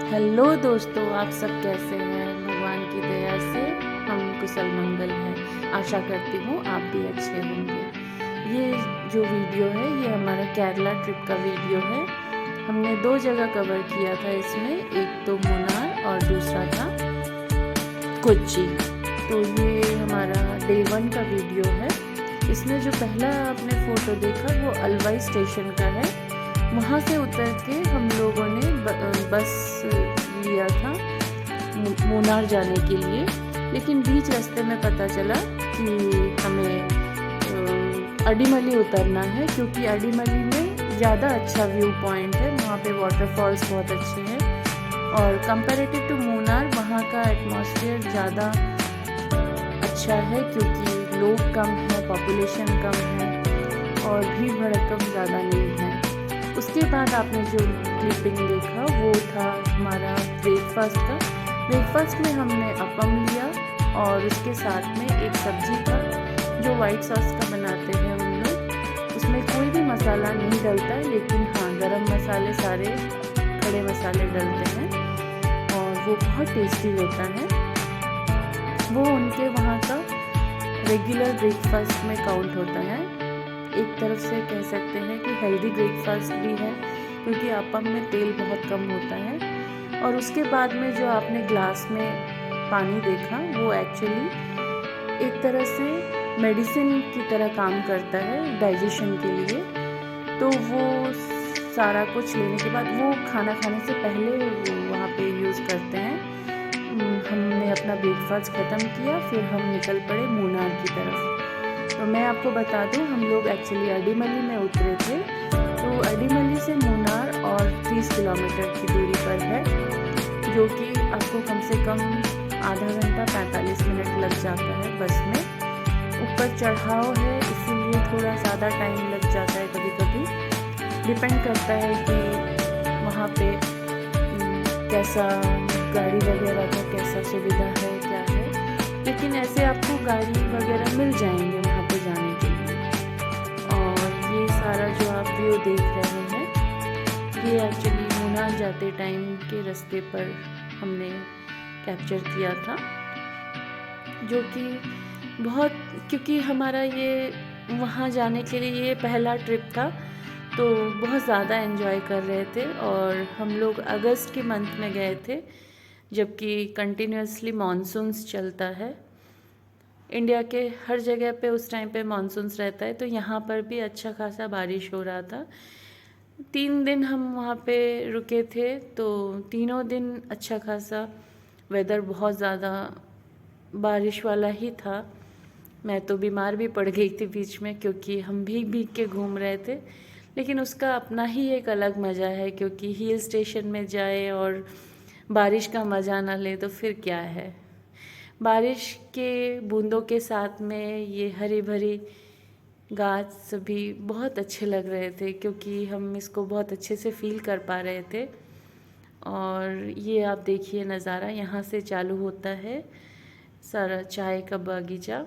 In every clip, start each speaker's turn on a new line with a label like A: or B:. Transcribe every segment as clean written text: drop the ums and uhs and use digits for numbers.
A: Hello दोस्तों, आप सब कैसे हैं। भगवान की दया से हम कुशल मंगल हैं। आशा करती हूँ आप भी अच्छे होंगे। ये जो वीडियो है ये हमारा केरला ट्रिप का वीडियो है। हमने 2 जगह कवर किया था इसमें, एक तो मुन्नार और दूसरा था कोच्चि। तो ये हमारा डे 1 का वीडियो है। इसमें जो पहला आपने फ़ोटो देखा वो अलवाई स्टेशन का है। वहाँ से उतर के हम लोगों ने बस लिया था मुन्नार जाने के लिए, लेकिन बीच रास्ते में पता चला कि हमें अडीमली उतरना है, क्योंकि अडीमली में ज़्यादा अच्छा व्यू पॉइंट है। वहाँ पे वाटरफॉल्स बहुत अच्छे हैं और कंपैरेटिव टू मुन्नार वहाँ का एटमॉस्फेयर ज़्यादा अच्छा है, क्योंकि लोग कम हैं, पॉपुलेशन कम है और भीड़ भड़कम ज़्यादा नहीं है। उसके बाद आपने जो क्लिपिंग देखा वो था हमारा ब्रेकफास्ट का। ब्रेकफास्ट में हमने अपम लिया और उसके साथ में एक सब्जी था जो वाइट सॉस का बनाते हैं उन लोग। उसमें कोई भी मसाला नहीं डलता है, लेकिन हाँ, गरम मसाले सारे खड़े मसाले डलते हैं और वो बहुत टेस्टी होता है। वो उनके वहाँ का रेगुलर ब्रेकफास्ट में काउंट होता है। एक तरफ से कह सकते हैं कि हेल्दी ब्रेकफास्ट भी है, क्योंकि अपम में तेल बहुत कम होता है। और उसके बाद में जो आपने ग्लास में पानी देखा वो एक्चुअली एक तरह से मेडिसिन की तरह काम करता है डाइजेशन के लिए। तो वो सारा कुछ लेने के बाद वो खाना खाने से पहले वो वहाँ पे यूज़ करते हैं। हमने अपना ब्रेकफास्ट ख़त्म किया, फिर हम निकल पड़े मुन्नार की तरफ। तो मैं आपको बता दूं, हम लोग एक्चुअली अडीमली में उतरे थे। तो अडीमली से मुन्नार और 30 किलोमीटर की दूरी पर है, जो कि आपको कम से कम आधा घंटा 45 मिनट लग जाता है बस में। ऊपर चढ़ाव है, इसीलिए थोड़ा ज़्यादा टाइम लग जाता है कभी कभी। डिपेंड करता है कि वहाँ पे कैसा गाड़ी वगैरह का कैसा सुविधा है, क्या है। लेकिन ऐसे आपको गाड़ी वगैरह मिल जाएंगे वहाँ पे जाने के लिए। और ये सारा जो आप व्यू देख रहे हैं ये एक्चुअली मुन्नार जाते टाइम के रास्ते पर हमने कैप्चर किया था, जो कि बहुत, क्योंकि हमारा ये वहाँ जाने के लिए ये पहला ट्रिप था, तो बहुत ज़्यादा एंजॉय कर रहे थे। और हम लोग अगस्त के मंथ में गए थे, जबकि कंटिन्यूसली मानसून्स चलता है। इंडिया के हर जगह पे उस टाइम पे मानसून्स रहता है, तो यहाँ पर भी अच्छा खासा बारिश हो रहा था। 3 दिन हम वहाँ पे रुके थे, तो तीनों दिन अच्छा खासा वेदर बहुत ज़्यादा बारिश वाला ही था। मैं तो बीमार भी पड़ गई थी बीच में, क्योंकि हम भीग भीग के घूम रहे थे। लेकिन उसका अपना ही एक अलग मज़ा है, क्योंकि हिल स्टेशन में जाए और बारिश का मज़ा ना ले तो फिर क्या है। बारिश के बूंदों के साथ में ये हरी भरी घास सभी बहुत अच्छे लग रहे थे, क्योंकि हम इसको बहुत अच्छे से फील कर पा रहे थे। और ये आप देखिए नज़ारा, यहाँ से चालू होता है सारा चाय का बागीचा,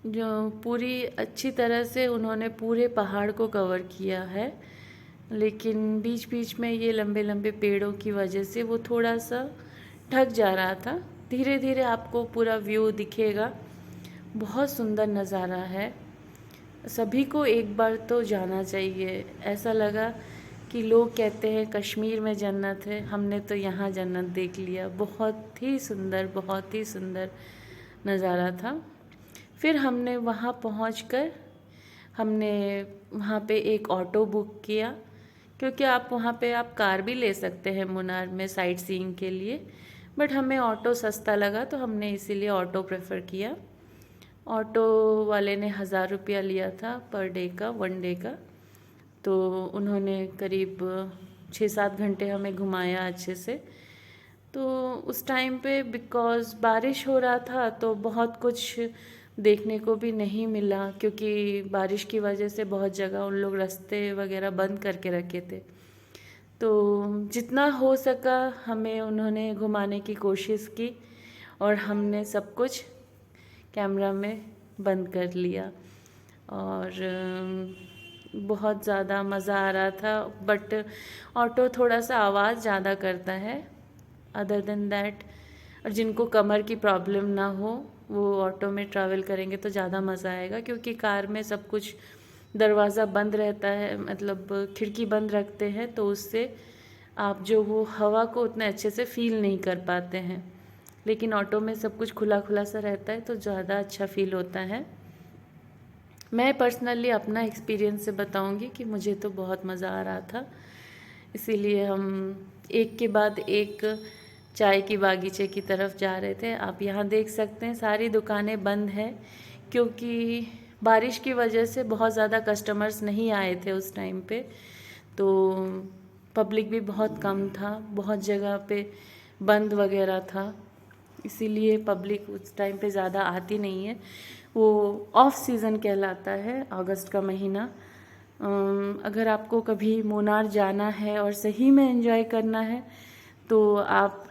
A: जो पूरी अच्छी तरह से उन्होंने पूरे पहाड़ को कवर किया है। लेकिन बीच बीच में ये लंबे लंबे पेड़ों की वजह से वो थोड़ा सा ढक जा रहा था। धीरे धीरे आपको पूरा व्यू दिखेगा। बहुत सुंदर नज़ारा है, सभी को एक बार तो जाना चाहिए। ऐसा लगा कि लोग कहते हैं कश्मीर में जन्नत है, हमने तो यहाँ जन्नत देख लिया। बहुत ही सुंदर, बहुत ही सुंदर नज़ारा था। फिर हमने वहाँ पहुँचकर हमने वहाँ पे एक ऑटो बुक किया, क्योंकि आप वहाँ पे आप कार भी ले सकते हैं मुन्नार में साइट सीइंग के लिए, बट हमें ऑटो सस्ता लगा तो हमने इसीलिए ऑटो प्रेफर किया। ऑटो वाले ने 1000 रुपया लिया था पर डे का, 1 डे का। तो उन्होंने करीब 6-7 घंटे हमें घुमाया अच्छे से। तो उस टाइम पे बिकॉज़ बारिश हो रहा था तो बहुत कुछ देखने को भी नहीं मिला, क्योंकि बारिश की वजह से बहुत जगह उन लोग रास्ते वगैरह बंद करके रखे थे। तो जितना हो सका हमें उन्होंने घुमाने की कोशिश की और हमने सब कुछ कैमरा में बंद कर लिया। और बहुत ज़्यादा मज़ा आ रहा था। बट ऑटो थोड़ा सा आवाज़ ज़्यादा करता है। अदर देन दैट, और जिनको कमर की प्रॉब्लम ना हो वो ऑटो में ट्रैवल करेंगे तो ज़्यादा मज़ा आएगा, क्योंकि कार में सब कुछ दरवाज़ा बंद रहता है, मतलब खिड़की बंद रखते हैं, तो उससे आप जो वो हवा को उतने अच्छे से फील नहीं कर पाते हैं। लेकिन ऑटो में सब कुछ खुला खुला सा रहता है तो ज़्यादा अच्छा फील होता है। मैं पर्सनली अपना एक्सपीरियंस से बताऊंगी कि मुझे तो बहुत मज़ा आ रहा था, इसीलिए हम एक के बाद एक चाय की बागीचे की तरफ जा रहे थे। आप यहाँ देख सकते हैं सारी दुकानें बंद हैं, क्योंकि बारिश की वजह से बहुत ज़्यादा कस्टमर्स नहीं आए थे उस टाइम पे, तो पब्लिक भी बहुत कम था, बहुत जगह पे बंद वगैरह था, इसीलिए पब्लिक उस टाइम पे ज़्यादा आती नहीं है। वो ऑफ सीज़न कहलाता है, अगस्त का महीना। अगर आपको कभी मुन्नार जाना है और सही में एंजॉय करना है तो आप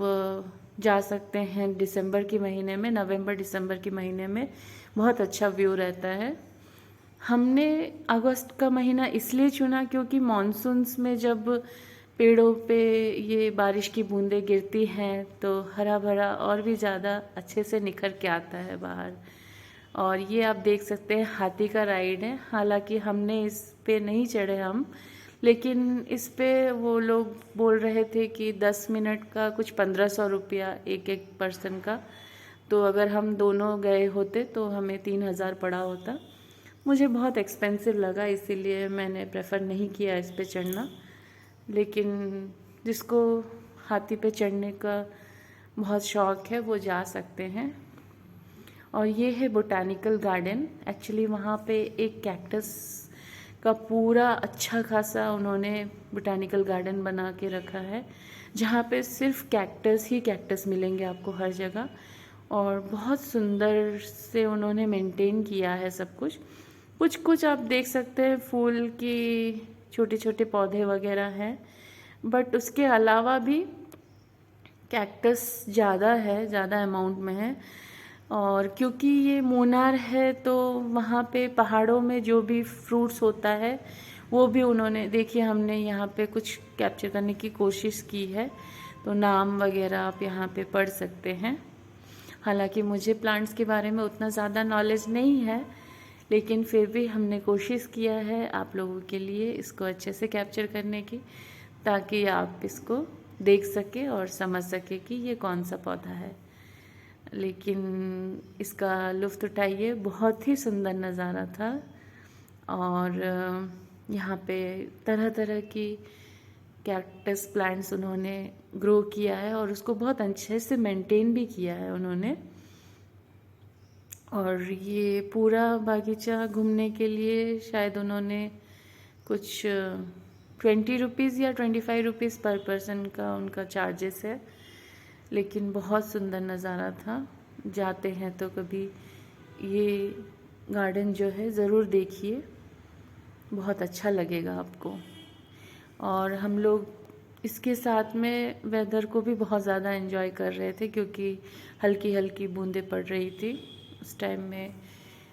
A: जा सकते हैं दिसंबर के महीने में, नवंबर दिसंबर के महीने में बहुत अच्छा व्यू रहता है। हमने अगस्त का महीना इसलिए चुना क्योंकि मॉनसून्स में जब पेड़ों पे ये बारिश की बूंदें गिरती हैं तो हरा भरा और भी ज़्यादा अच्छे से निखर के आता है बाहर। और ये आप देख सकते हैं हाथी का राइड है, हालांकि हमने इस पे नहीं चढ़े हम, लेकिन इस पे वो लोग बोल रहे थे कि 10 मिनट का कुछ 1500 रुपया एक एक पर्सन का, तो अगर हम दोनों गए होते तो हमें 3000 पड़ा होता। मुझे बहुत एक्सपेंसिव लगा, इसीलिए मैंने प्रेफर नहीं किया इस पे चढ़ना। लेकिन जिसको हाथी पे चढ़ने का बहुत शौक़ है वो जा सकते हैं। और ये है बोटानिकल गार्डन। एक्चुअली वहाँ पे एक कैक्टस का पूरा अच्छा खासा उन्होंने बोटानिकल गार्डन बना के रखा है, जहाँ पे सिर्फ कैक्टस ही कैक्टस मिलेंगे आपको हर जगह, और बहुत सुंदर से उन्होंने मेंटेन किया है सब कुछ। कुछ कुछ आप देख सकते हैं फूल की छोटे छोटे पौधे वगैरह हैं, बट उसके अलावा भी कैक्टस ज़्यादा है, ज़्यादा अमाउंट में है। और क्योंकि ये मुन्नार है तो वहाँ पे पहाड़ों में जो भी फ्रूट्स होता है वो भी उन्होंने, देखिए हमने यहाँ पे कुछ कैप्चर करने की कोशिश की है, तो नाम वगैरह आप यहाँ पे पढ़ सकते हैं। हालांकि मुझे प्लांट्स के बारे में उतना ज़्यादा नॉलेज नहीं है, लेकिन फिर भी हमने कोशिश किया है आप लोगों के लिए इसको अच्छे से कैप्चर करने की, ताकि आप इसको देख सके और समझ सके कि ये कौन सा पौधा है। लेकिन इसका लुत्फ़ उठाइए, बहुत ही सुंदर नज़ारा था। और यहाँ पे तरह तरह की कैक्टस प्लांट्स उन्होंने ग्रो किया है और उसको बहुत अच्छे से मेंटेन भी किया है उन्होंने। और ये पूरा बागीचा घूमने के लिए शायद उन्होंने कुछ 20 रुपीज़ या 25 रुपीज़ पर पर्सन का उनका चार्जेस है। लेकिन बहुत सुंदर नज़ारा था, जाते हैं तो कभी ये गार्डन जो है ज़रूर देखिए, बहुत अच्छा लगेगा आपको। और हम लोग इसके साथ में वेदर को भी बहुत ज़्यादा एंजॉय कर रहे थे, क्योंकि हल्की हल्की बूंदें पड़ रही थी उस टाइम में।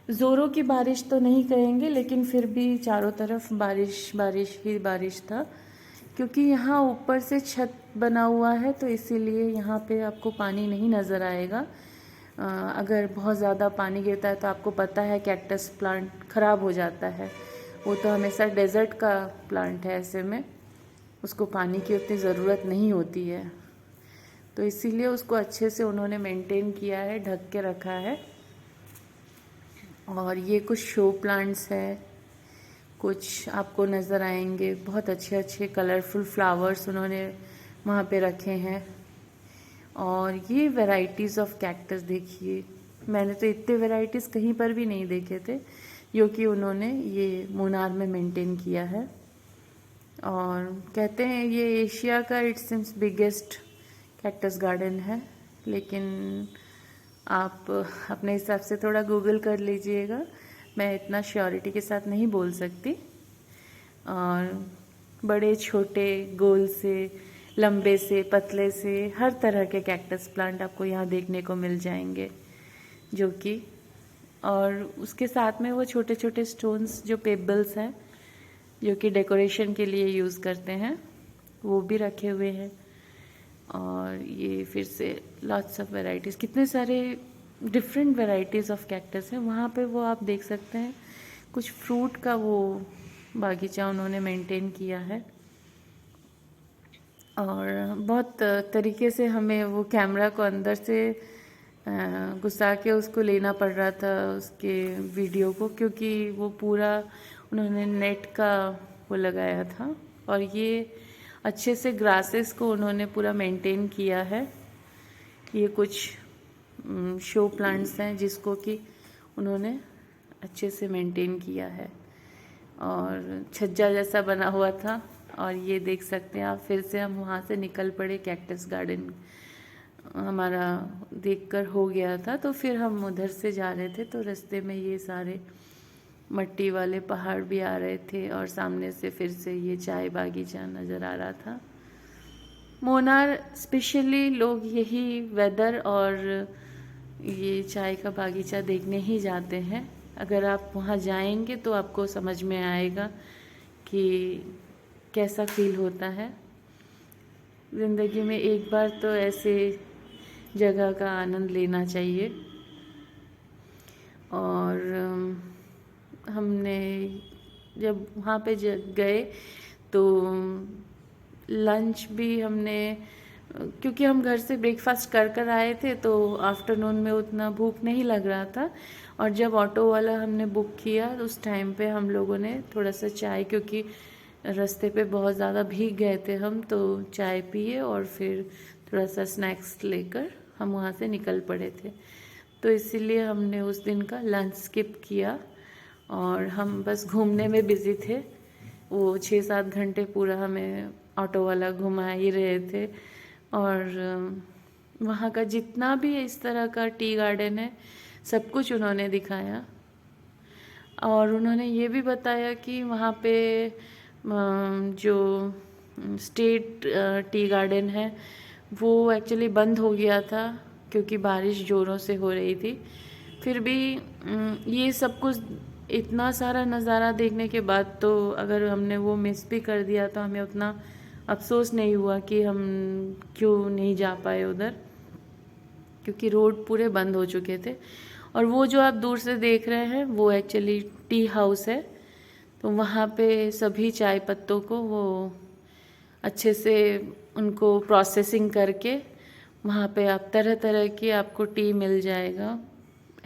A: ज़ोरों की बारिश तो नहीं कहेंगे, लेकिन फिर भी चारों तरफ बारिश बारिश ही बारिश था, क्योंकि यहाँ ऊपर से छत बना हुआ है तो इसीलिए यहाँ पे आपको पानी नहीं नज़र आएगा। अगर बहुत ज़्यादा पानी गिरता है तो आपको पता है कैक्टस प्लांट ख़राब हो जाता है, वो तो हमेशा डेज़र्ट का प्लांट है, ऐसे में उसको पानी की उतनी ज़रूरत नहीं होती है, तो इसीलिए उसको अच्छे से उन्होंने मेंटेन किया है, ढक के रखा है। और ये कुछ शो प्लांट्स है, कुछ आपको नज़र आएंगे, बहुत अच्छे अच्छे कलरफुल फ्लावर्स उन्होंने वहाँ पे रखे हैं। और ये वैरायटीज़ ऑफ कैक्टस देखिए, मैंने तो इतने वैरायटीज़ कहीं पर भी नहीं देखे थे जो कि उन्होंने ये मुन्नार में मेंटेन किया है। और कहते हैं ये एशिया का it seems biggest cactus garden है, लेकिन आप अपने हिसाब से थोड़ा गूगल कर लीजिएगा, मैं इतना श्योरिटी के साथ नहीं बोल सकती। और बड़े छोटे, गोल से, लंबे से, पतले से, हर तरह के कैक्टस प्लांट आपको यहाँ देखने को मिल जाएंगे, जो कि और उसके साथ में वो छोटे छोटे स्टोन्स जो पेबल्स हैं जो कि डेकोरेशन के लिए यूज़ करते हैं, वो भी रखे हुए हैं। और ये फिर से लॉट्स ऑफ वैरायटीज़, कितने सारे डिफरेंट वैरायटीज़ ऑफ कैक्टस हैं। वहाँ पे वो आप देख सकते हैं कुछ फ्रूट का वो बागीचा उन्होंने मेंटेन किया है। और बहुत तरीके से हमें वो कैमरा को अंदर से घुसा के उसको लेना पड़ रहा था उसके वीडियो को, क्योंकि वो पूरा उन्होंने नेट का वो लगाया था। और ये अच्छे से ग्रासेस को उन्होंने पूरा मेंटेन किया है। ये कुछ शो प्लांट्स हैं जिसको कि उन्होंने अच्छे से मेंटेन किया है। और छज्जा जैसा बना हुआ था। और ये देख सकते हैं आप, फिर से हम वहाँ से निकल पड़े। कैक्टस गार्डन हमारा देखकर हो गया था, तो फिर हम उधर से जा रहे थे, तो रास्ते में ये सारे मट्टी वाले पहाड़ भी आ रहे थे और सामने से फिर से ये चाय बागीचा नज़र आ रहा था। मुन्नार स्पेशली लोग यही वेदर और ये चाय का बागीचा देखने ही जाते हैं। अगर आप वहाँ जाएंगे तो आपको समझ में आएगा कि कैसा फील होता है। ज़िंदगी में एक बार तो ऐसे जगह का आनंद लेना चाहिए। और हमने जब वहाँ पे गए तो लंच भी हमने, क्योंकि हम घर से ब्रेकफास्ट कर कर आए थे, तो आफ्टरनून में उतना भूख नहीं लग रहा था। और जब ऑटो वाला हमने बुक किया तो उस टाइम पे हम लोगों ने थोड़ा सा चाय, क्योंकि रास्ते पे बहुत ज़्यादा भीग गए थे हम, तो चाय पिए और फिर थोड़ा सा स्नैक्स लेकर हम वहाँ से निकल पड़े थे। तो इसीलिए हमने उस दिन का लंच स्किप किया और हम बस घूमने में बिज़ी थे। वो 6-7 घंटे पूरा हमें ऑटो वाला घुमा ही रहे थे। और वहाँ का जितना भी इस तरह का टी गार्डन है सब कुछ उन्होंने दिखाया। और उन्होंने ये भी बताया कि वहाँ पे जो स्टेट टी गार्डन है वो एक्चुअली बंद हो गया था, क्योंकि बारिश ज़ोरों से हो रही थी। फिर भी ये सब कुछ इतना सारा नज़ारा देखने के बाद तो अगर हमने वो मिस भी कर दिया तो हमें उतना अफसोस नहीं हुआ कि हम क्यों नहीं जा पाए उधर, क्योंकि रोड पूरे बंद हो चुके थे। और वो जो आप दूर से देख रहे हैं वो एक्चुअली टी हाउस है। तो वहाँ पे सभी चाय पत्तों को वो अच्छे से उनको प्रोसेसिंग करके वहाँ पे आप तरह तरह की आपको टी मिल जाएगा।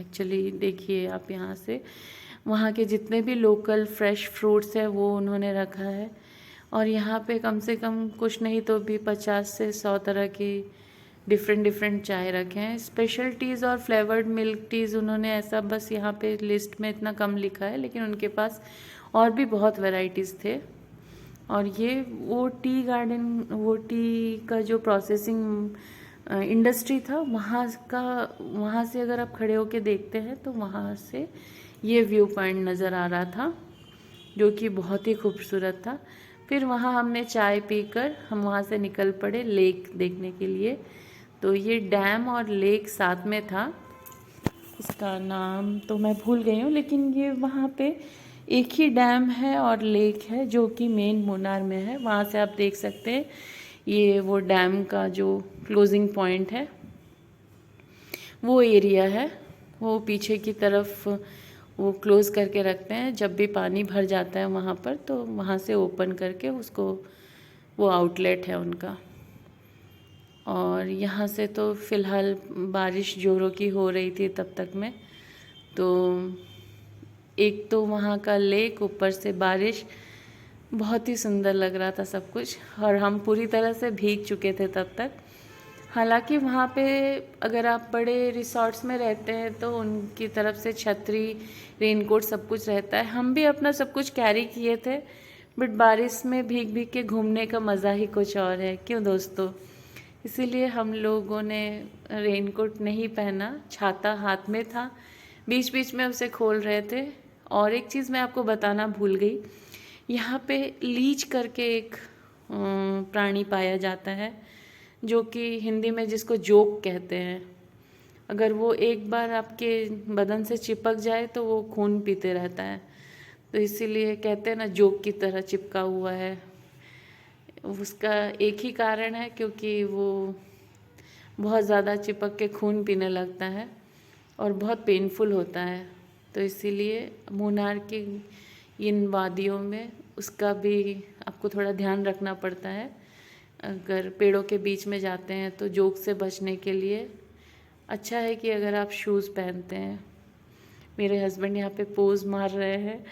A: एक्चुअली देखिए आप यहाँ से वहाँ के जितने भी लोकल फ्रेश फ्रूट्स हैं वो उन्होंने रखा है। और यहाँ पे कम से कम कुछ नहीं तो भी 50 से 100 तरह की डिफरेंट चाय रखे हैं। स्पेशल टीज़ और फ्लेवर्ड मिल्क टीज़ उन्होंने ऐसा बस यहाँ पे लिस्ट में इतना कम लिखा है, लेकिन उनके पास और भी बहुत वैरायटीज़ थे। और ये वो टी गार्डन, वो टी का जो प्रोसेसिंग इंडस्ट्री था वहाँ से अगर आप खड़े होके देखते हैं तो वहाँ से ये व्यू पॉइंट नज़र आ रहा था, जो कि बहुत ही खूबसूरत था। फिर वहाँ हमने चाय पीकर हम वहाँ से निकल पड़े लेक देखने के लिए। तो ये डैम और लेक साथ में था, इसका नाम तो मैं भूल गई हूँ, लेकिन ये वहाँ पे एक ही डैम है और लेक है जो कि मेन मुन्नार में है। वहाँ से आप देख सकते हैं ये वो डैम का जो क्लोजिंग पॉइंट है वो एरिया है। वो पीछे की तरफ वो क्लोज़ करके रखते हैं, जब भी पानी भर जाता है वहाँ पर तो वहाँ से ओपन करके उसको, वो आउटलेट है उनका। और यहाँ से तो फ़िलहाल बारिश ज़ोरों की हो रही थी तब तक में, तो एक तो वहाँ का लेक, ऊपर से बारिश, बहुत ही सुंदर लग रहा था सब कुछ। और हम पूरी तरह से भीग चुके थे तब तक। हालांकि वहाँ पे अगर आप बड़े रिसॉर्ट्स में रहते हैं तो उनकी तरफ से छतरी, रेनकोट सब कुछ रहता है। हम भी अपना सब कुछ कैरी किए थे, बट बारिश में भीग भीग के घूमने का मज़ा ही कुछ और है, क्यों दोस्तों। इसीलिए हम लोगों ने रेनकोट नहीं पहना, छाता हाथ में था, बीच बीच में उसे खोल रहे थे। और एक चीज़ मैं आपको बताना भूल गई, यहाँ पे लीच करके एक प्राणी पाया जाता है, जो कि हिंदी में जिसको जोक कहते हैं। अगर वो एक बार आपके बदन से चिपक जाए तो वो खून पीते रहता है। तो इसीलिए कहते हैं ना जोक की तरह चिपका हुआ है। उसका एक ही कारण है, क्योंकि वो बहुत ज़्यादा चिपक के खून पीने लगता है और बहुत पेनफुल होता है। तो इसीलिए मुन्नार की इन वादियों में उसका भी आपको थोड़ा ध्यान रखना पड़ता है। अगर पेड़ों के बीच में जाते हैं तो जोक से बचने के लिए अच्छा है कि अगर आप शूज़ पहनते हैं। मेरे हस्बैंड यहाँ पे पोज मार रहे हैं,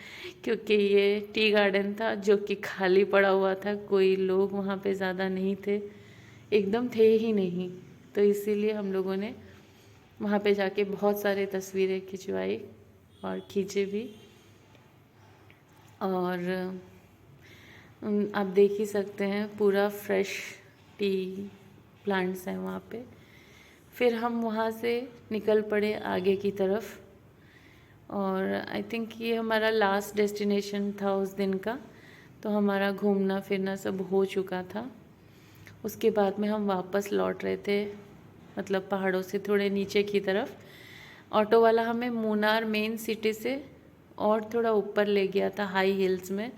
A: क्योंकि ये टी गार्डन था जो कि खाली पड़ा हुआ था, कोई लोग वहाँ पे ज़्यादा नहीं थे, एकदम थे ही नहीं। तो इसीलिए हम लोगों ने वहाँ पे जाके बहुत सारे तस्वीरें खिंचवाई और खींचे भी। और आप देख ही सकते हैं पूरा फ्रेश टी प्लांट्स हैं वहाँ पे। फिर हम वहाँ से निकल पड़े आगे की तरफ, और आई थिंक ये हमारा लास्ट डेस्टिनेशन था उस दिन का। तो हमारा घूमना फिरना सब हो चुका था। उसके बाद में हम वापस लौट रहे थे, मतलब पहाड़ों से थोड़े नीचे की तरफ। ऑटो वाला हमें मुन्नार मेन सिटी से और थोड़ा ऊपर ले गया था, हाई हिल्स में।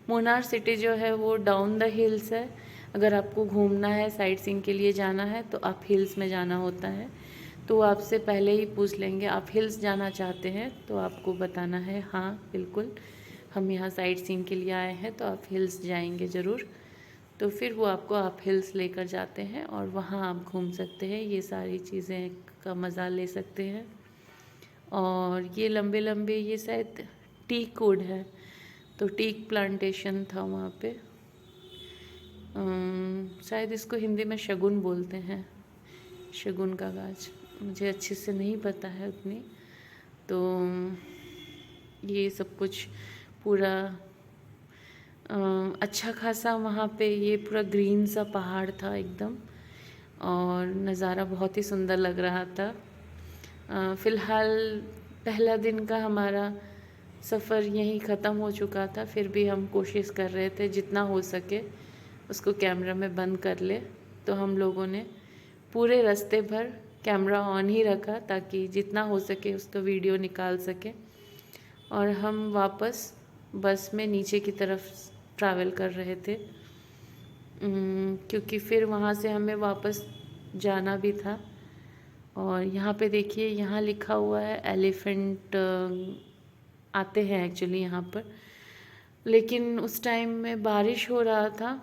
A: मुन्नार सिटी जो है वो डाउन द हिल्स है। अगर आपको घूमना है, साइट सीइंग के लिए जाना है, तो आप हिल्स में जाना होता है। तो आपसे पहले ही पूछ लेंगे आप हिल्स जाना चाहते हैं, तो आपको बताना है हाँ बिल्कुल हम यहाँ साइट सीइंग के लिए आए हैं, तो आप हिल्स जाएंगे ज़रूर। तो फिर वो आपको आप हिल्स लेकर जाते हैं और वहाँ आप घूम सकते हैं, ये सारी चीज़ें का मज़ा ले सकते हैं। और ये लंबे लंबे ये शायद टीक वुड है, तो टीक प्लांटेशन था वहाँ पे। शायद इसको हिंदी में शगुन बोलते हैं, शगुन का गाछ, मुझे अच्छे से नहीं पता है उतनी। तो ये सब कुछ पूरा अच्छा खासा वहाँ पे ये पूरा ग्रीन सा पहाड़ था एकदम, और नज़ारा बहुत ही सुंदर लग रहा था। फ़िलहाल पहला दिन का हमारा सफ़र यहीं ख़त्म हो चुका था, फिर भी हम कोशिश कर रहे थे जितना हो सके उसको कैमरा में बंद कर ले। तो हम लोगों ने पूरे रास्ते भर कैमरा ऑन ही रखा ताकि जितना हो सके उसका वीडियो निकाल सके। और हम वापस बस में नीचे की तरफ ट्रैवल कर रहे थे, क्योंकि फिर वहाँ से हमें वापस जाना भी था। और यहाँ पे देखिए, यहाँ लिखा हुआ है एलिफेंट आते हैं एक्चुअली यहाँ पर, लेकिन उस टाइम में बारिश हो रहा था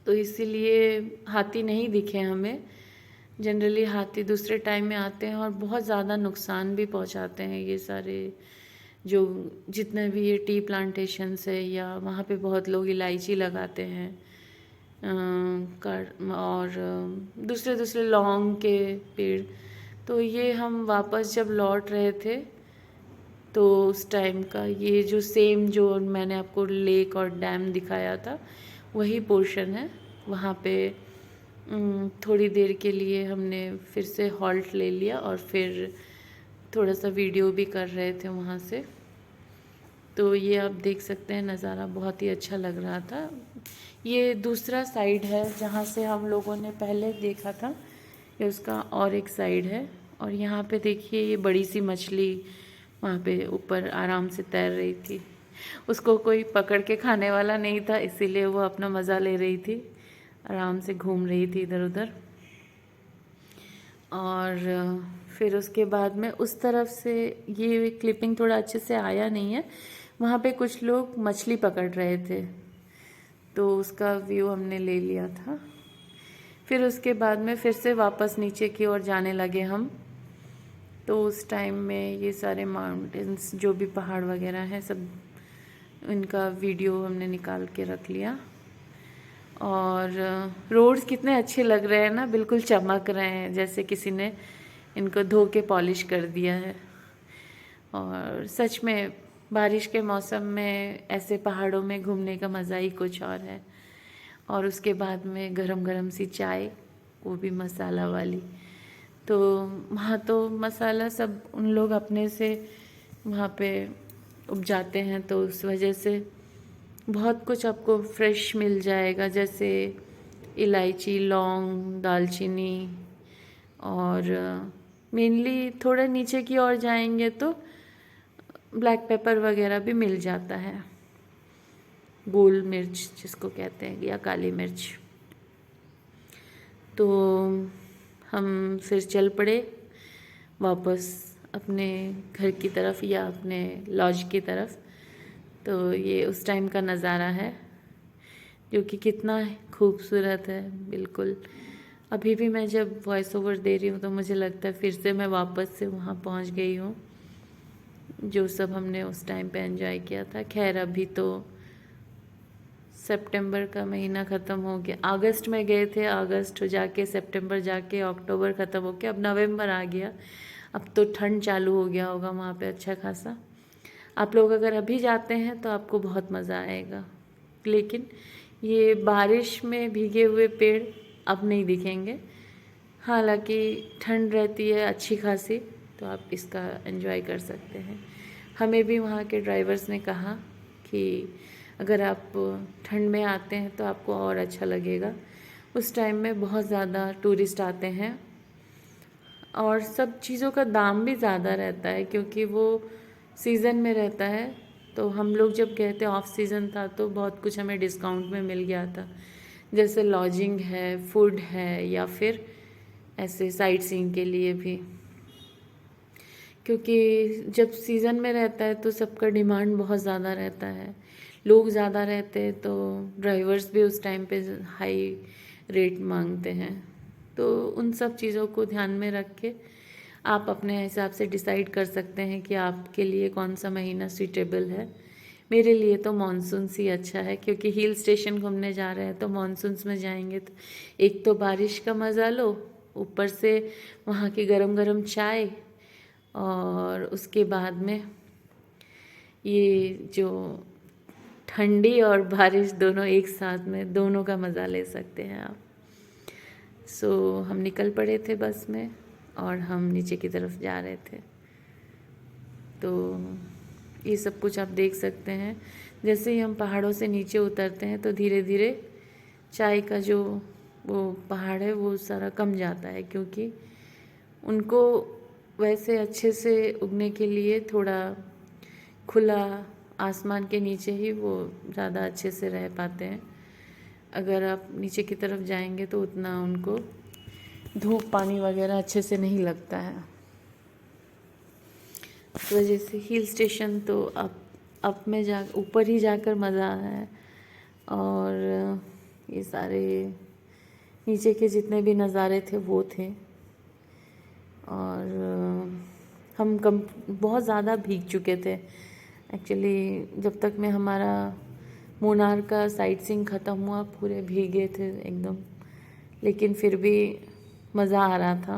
A: तो इसीलिए हाथी नहीं दिखे हमें। जनरली हाथी दूसरे टाइम में आते हैं और बहुत ज़्यादा नुकसान भी पहुँचाते हैं। ये सारे जो जितने भी ये टी प्लांटेशंस है, या वहाँ पे बहुत लोग इलायची लगाते हैं और दूसरे दूसरे लौंग के पेड़। तो ये हम वापस जब लौट रहे थे तो उस टाइम का ये जो सेम जो मैंने आपको लेक और डैम दिखाया था वही पोर्शन है। वहाँ पे थोड़ी देर के लिए हमने फिर से हॉल्ट ले लिया और फिर थोड़ा सा वीडियो भी कर रहे थे वहाँ से। तो ये आप देख सकते हैं नज़ारा बहुत ही अच्छा लग रहा था। ये दूसरा साइड है जहाँ से हम लोगों ने पहले देखा था, ये उसका और एक साइड है। और यहाँ पे देखिए ये बड़ी सी मछली वहाँ पे ऊपर आराम से तैर रही थी। उसको कोई पकड़ के खाने वाला नहीं था, इसीलिए वो अपना मज़ा ले रही थी, आराम से घूम रही थी इधर उधर। और फिर उसके बाद में उस तरफ से ये क्लिपिंग थोड़ा अच्छे से आया नहीं है, वहाँ पे कुछ लोग मछली पकड़ रहे थे, तो उसका व्यू हमने ले लिया था। फिर उसके बाद में फिर से वापस नीचे की ओर जाने लगे हम। तो उस टाइम में ये सारे माउंटेन्स जो भी पहाड़ वगैरह हैं सब इनका वीडियो हमने निकाल के रख लिया। और रोड्स कितने अच्छे लग रहे हैं ना, बिल्कुल चमक रहे हैं जैसे किसी ने इनको धो के पॉलिश कर दिया है। और सच में बारिश के मौसम में ऐसे पहाड़ों में घूमने का मज़ा ही कुछ और है। और उसके बाद में गरम गरम सी चाय, वो भी मसाला वाली। तो वहाँ तो मसाला सब उन लोग अपने से वहाँ पे उपजाते हैं, तो उस वजह से बहुत कुछ आपको फ्रेश मिल जाएगा, जैसे इलायची, लौंग, दालचीनी। और मेनली थोड़ा नीचे की ओर जाएंगे तो ब्लैक पेपर वगैरह भी मिल जाता है, गोल मिर्च जिसको कहते हैं या काली मिर्च। तो हम फिर चल पड़े वापस अपने घर की तरफ या अपने लॉज की तरफ। तो ये उस टाइम का नज़ारा है जो कि कितना खूबसूरत है। बिल्कुल अभी भी मैं जब वॉइस ओवर दे रही हूँ तो मुझे लगता है फिर से मैं वापस से वहाँ पहुँच गई हूँ, जो सब हमने उस टाइम पे एंजॉय किया था। खैर अभी तो सितंबर का महीना ख़त्म हो गया, अगस्त में गए थे, अगस्त जाके सितंबर जाके अक्टूबर ख़त्म हो गया, अब नवंबर आ गया, अब तो ठंड चालू हो गया होगा वहाँ पे अच्छा खासा। आप लोग अगर अभी जाते हैं तो आपको बहुत मज़ा आएगा, लेकिन ये बारिश में भीगे हुए पेड़ अब नहीं दिखेंगे। हालांकि ठंड रहती है अच्छी खासी, तो आप इसका एंजॉय कर सकते हैं। हमें भी वहाँ के ड्राइवर्स ने कहा कि अगर आप ठंड में आते हैं तो आपको और अच्छा लगेगा। उस टाइम में बहुत ज़्यादा टूरिस्ट आते हैं और सब चीज़ों का दाम भी ज़्यादा रहता है क्योंकि वो सीज़न में रहता है। तो हम लोग जब गए थे ऑफ सीज़न था तो बहुत कुछ हमें डिस्काउंट में मिल गया था, जैसे लॉजिंग है, फूड है, या फिर ऐसे साइट सीइंग के लिए भी। क्योंकि जब सीज़न में रहता है तो सबका डिमांड बहुत ज़्यादा रहता है, लोग ज़्यादा रहते हैं, तो ड्राइवर्स भी उस टाइम पे हाई रेट मांगते हैं। तो उन सब चीज़ों को ध्यान में रख के आप अपने हिसाब से डिसाइड कर सकते हैं कि आपके लिए कौन सा महीना सूटेबल है। मेरे लिए तो मानसून ही अच्छा है, क्योंकि हिल स्टेशन घूमने जा रहे हैं तो मानसून्स में जाएंगे तो एक तो बारिश का मज़ा लो, ऊपर से वहाँ की गरम गरम चाय, और उसके बाद में ये जो ठंडी और बारिश दोनों एक साथ में, दोनों का मज़ा ले सकते हैं आप। हम निकल पड़े थे बस में और हम नीचे की तरफ जा रहे थे। तो ये सब कुछ आप देख सकते हैं। जैसे ही हम पहाड़ों से नीचे उतरते हैं तो धीरे धीरे चाय का जो वो पहाड़ है वो सारा कम जाता है, क्योंकि उनको वैसे अच्छे से उगने के लिए थोड़ा खुला आसमान के नीचे ही वो ज़्यादा अच्छे से रह पाते हैं। अगर आप नीचे की तरफ जाएंगे तो उतना उनको धूप पानी वगैरह अच्छे से नहीं लगता है। इस वजह से हिल स्टेशन तो अप में जा ऊपर ही जाकर मज़ा है। और ये सारे नीचे के जितने भी नज़ारे थे वो थे। और हम बहुत ज़्यादा भीग चुके थे एक्चुअली। जब तक में हमारा मुन्नार का साइट सीइंग ख़त्म हुआ पूरे भीगे थे एकदम, लेकिन फिर भी मज़ा आ रहा था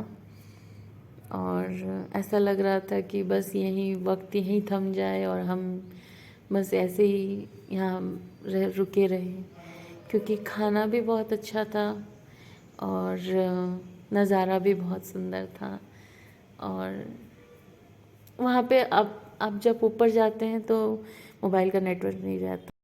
A: और ऐसा लग रहा था कि बस यहीं वक्त यहीं थम जाए और हम बस ऐसे ही यहाँ रुके रहे, क्योंकि खाना भी बहुत अच्छा था और नज़ारा भी बहुत सुंदर था। और वहाँ पे अब जब ऊपर जाते हैं तो मोबाइल का नेटवर्क नहीं रहता।